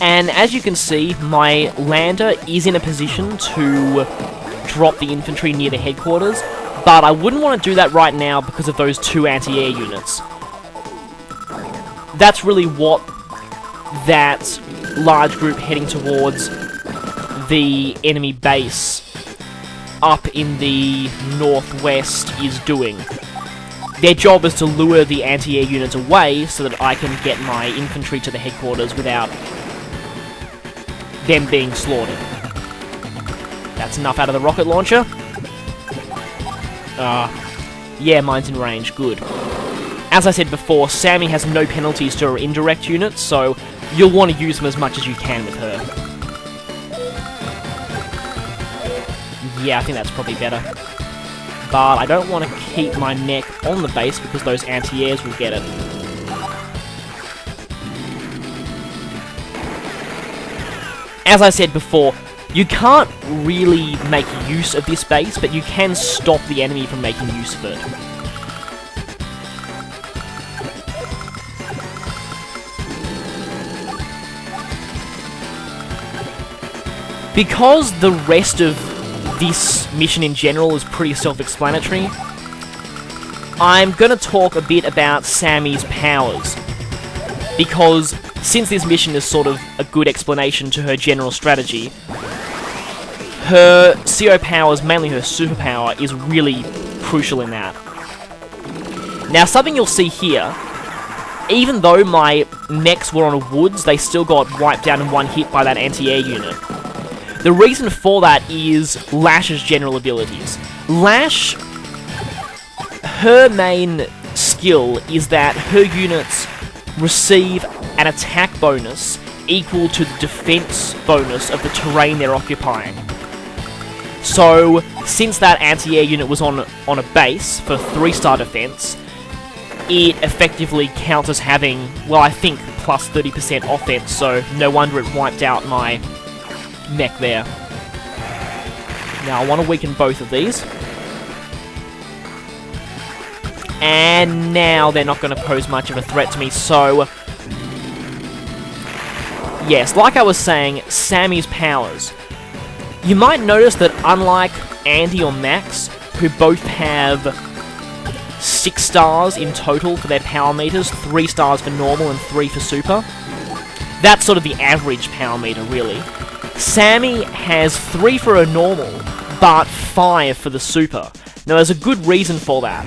And as you can see, my lander is in a position to drop the infantry near the headquarters, but I wouldn't want to do that right now because of those 2 anti-air units. That's really what that large group heading towards the enemy base up in the northwest is doing. Their job is to lure the anti-air units away so that I can get my infantry to the headquarters without them being slaughtered. That's enough out of the rocket launcher. Yeah, mine's in range. Good. As I said before, Sami has no penalties to her indirect units, so you'll want to use them as much as you can with her. Yeah, I think that's probably better. But I don't want to keep my mech on the base because those anti-airs will get it. As I said before, you can't really make use of this base, but you can stop the enemy from making use of it. Because the rest of this mission in general is pretty self-explanatory, I'm going to talk a bit about Sami's powers. Because since this mission is sort of a good explanation to her general strategy, her CO powers, mainly her superpower, is really crucial in that. Now, something you'll see here, even though my mechs were on woods, they still got wiped out in one hit by that anti-air unit. The reason for that is Lash's general abilities. Lash, her main skill is that her units receive an attack bonus equal to the defense bonus of the terrain they're occupying. So, since that anti-air unit was on a base for 3-star defense, it effectively counts as having, well, I think, plus 30% offense, so no wonder it wiped out my mech there. Now I want to weaken both of these. And now they're not going to pose much of a threat to me, so... Yes, like I was saying, Sami's powers. You might notice that unlike Andy or Max, who both have 6 stars in total for their power meters, 3 stars for normal and 3 for super, that's sort of the average power meter, really. Sami has 3 for her normal, but 5 for the super. Now, there's a good reason for that.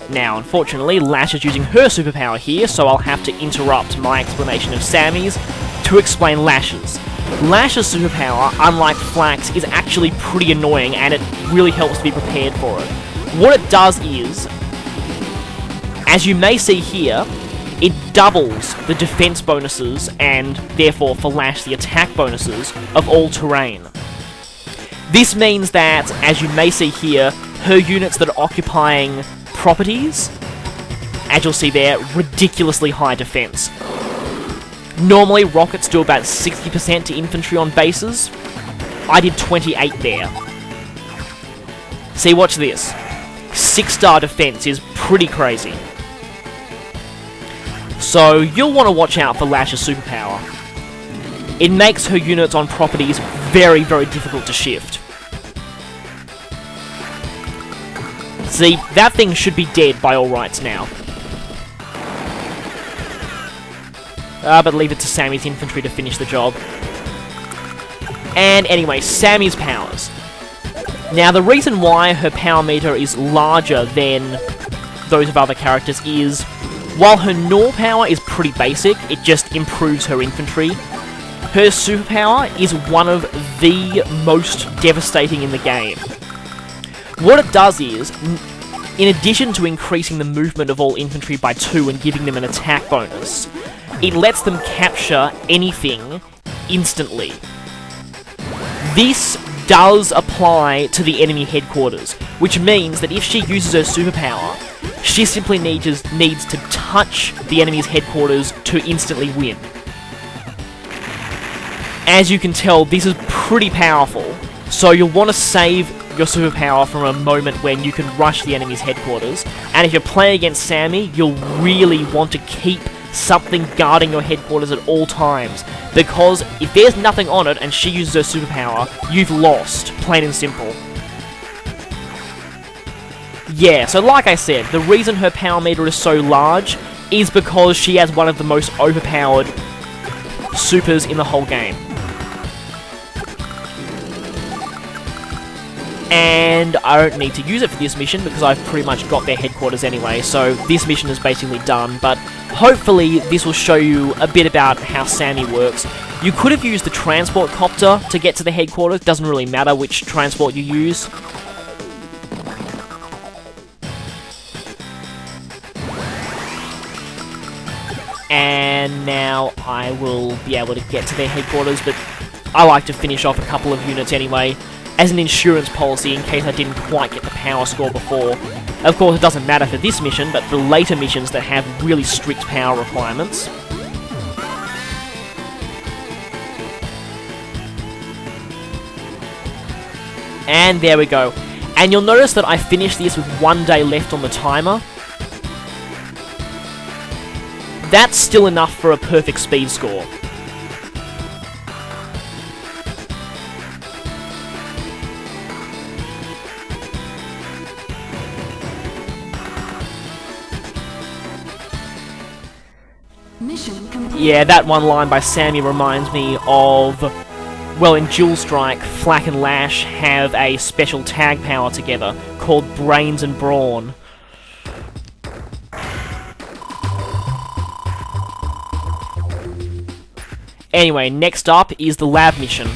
Now, unfortunately, Lash is using her superpower here, so I'll have to interrupt my explanation of Sami's to explain Lash's. Lash's superpower, unlike Flax, is actually pretty annoying, and it really helps to be prepared for it. What it does is, as you may see here, it doubles the defense bonuses, and therefore for Lash the attack bonuses, of all terrain. This means that, as you may see here, her units that are occupying properties, as you'll see there, ridiculously high defense. Normally, rockets do about 60% to infantry on bases. I did 28 there. See, watch this. 6-star defense is pretty crazy. So, you'll want to watch out for Lash's superpower. It makes her units on properties very, very difficult to shift. See, that thing should be dead by all rights now. But leave it to Sami's infantry to finish the job. And anyway, Sami's powers. Now, the reason why her power meter is larger than those of other characters is, while her Nor power is pretty basic, it just improves her infantry, her superpower is one of the most devastating in the game. What it does is, in addition to increasing the movement of all infantry by 2 and giving them an attack bonus, it lets them capture anything instantly. This does apply to the enemy headquarters, which means that if she uses her superpower, she simply needs to touch the enemy's headquarters to instantly win. As you can tell, this is pretty powerful, so you'll want to save your superpower from a moment when you can rush the enemy's headquarters, and if you're playing against Sami, you'll really want to keep something guarding your headquarters at all times. Because if there's nothing on it and she uses her superpower, you've lost, plain and simple. Yeah, so like I said, the reason her power meter is so large is because she has one of the most overpowered supers in the whole game. And I don't need to use it for this mission because I've pretty much got their headquarters anyway, so this mission is basically done, but hopefully this will show you a bit about how Sami works. You could have used the transport copter to get to the headquarters, doesn't really matter which transport you use. And now I will be able to get to their headquarters, but I like to finish off a couple of units anyway, as an insurance policy in case I didn't quite get the power score before. Of course, it doesn't matter for this mission, but for later missions that have really strict power requirements. And there we go. And you'll notice that I finished this with 1 day left on the timer. That's still enough for a perfect speed score. Mission complete. Yeah, that one line by Sami reminds me of, well, in Dual Strike, Flak and Lash have a special tag power together called Brains and Brawn. Anyway, next up is the lab mission.